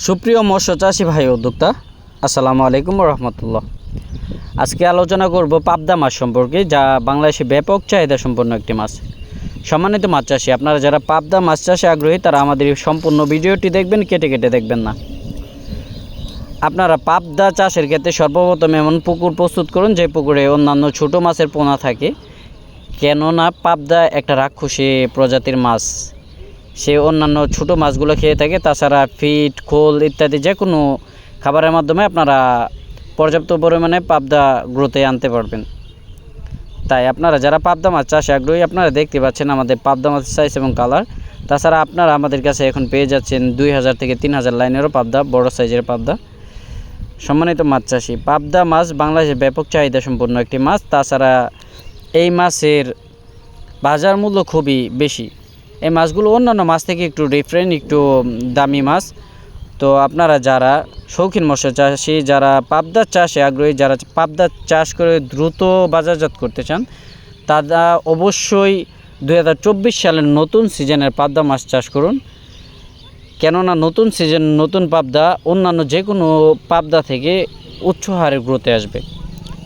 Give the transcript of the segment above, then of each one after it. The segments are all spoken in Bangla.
সুপ্রিয় মৎস্য চাষী ভাই উদ্যোক্তা, আসসালামু আলাইকুম রহমতুল্লাহ। আজকে আলোচনা করব পাবদা মাছ সম্পর্কে, যা বাংলাদেশে ব্যাপক চাহিদা সম্পন্ন একটি মাছ। সম্মানিত মাছ চাষী, আপনারা যারা পাবদা মাছ চাষে আগ্রহী তারা আমাদের এই সম্পূর্ণ ভিডিওটি দেখবেন, কেটে কেটে দেখবেন না। আপনারা পাবদা চাষের ক্ষেত্রে সর্বপ্রথম এমন পুকুর প্রস্তুত করুন যে পুকুরে অন্যান্য ছোট মাছের পোনা থাকে, কেননা পাবদা একটা রাক্ষসী প্রজাতির মাছ। সে অন্যান্য ছোট মাছগুলো খেয়ে থাকে। তাছাড়া ফিড, খোল ইত্যাদি যে কোনো খাবারের মাধ্যমে আপনারা পর্যাপ্ত পরিমাণে পাবদা গ্রোথে আনতে পারবেন। তাই আপনারা যারা পাবদা মাছ চাষে আগ্রহী, আপনারা দেখতে পাচ্ছেন আমাদের পাবদা মাছের সাইজ এবং কালার। তাছাড়া আপনারা আমাদের কাছে এখন পেয়ে যাচ্ছেন 2000 থেকে 3000 লাইনেরও পাবদা, বড় সাইজের পাবদা। সম্মানিত মাছ চাষি, পাবদা মাছ বাংলাদেশে ব্যাপক চাহিদা সম্পন্ন একটি মাছ। তাছাড়া এই মাছের বাজার মূল্য খুবই বেশি। এই মাছগুলো অন্যান্য মাছ থেকে একটু ডিফারেন্ট, একটু দামি মাছ। তো আপনারা যারা শৌখিন মৎস্য চাষি, যারা পাবদা চাষে আগ্রহী, যারা পাবদা চাষ করে দ্রুত বাজারজাত করতে চান, তারা অবশ্যই 2024 সালের নতুন সিজনের পাবদা মাছ চাষ করুন। কেননা নতুন সিজন, নতুন পাবদা অন্যান্য যে কোনো পাবদা থেকে উচ্চ হারে গ্রোথে আসবে।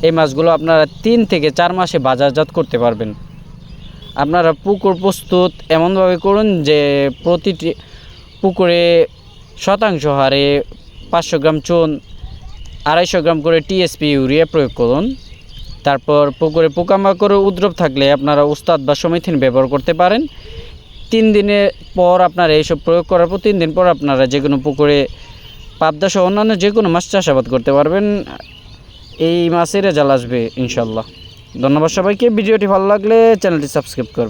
এই মাছগুলো আপনারা 3 থেকে 4 মাসে বাজারজাত করতে পারবেন। আপনারা পুকুর প্রস্তুত এমনভাবে করুন যে প্রতিটি পুকুরে শতাংশ হারে 500 গ্রাম চুন, 250 গ্রাম করে টিএসপি ইউরিয়া প্রয়োগ করুন। তারপর পুকুরে পোকামাকড়ের উপদ্রব থাকলে আপনারা উস্তাদ বা সমিথিন ব্যবহার করতে পারেন। 3 দিনের পর আপনারা এইসব প্রয়োগ করার পর 3 দিন পর আপনারা যে কোনো পুকুরে পাবদা সহ অন্যান্য যে কোনো মাছ চাষাবাদ করতে পারবেন। এই মাছের রেজাল্ট আসবে ইনশাল্লাহ। ধন্যবাদ সবাইকে। ভিডিওটি ভালো লাগলে চ্যানেলটি সাবস্ক্রাইব করবেন।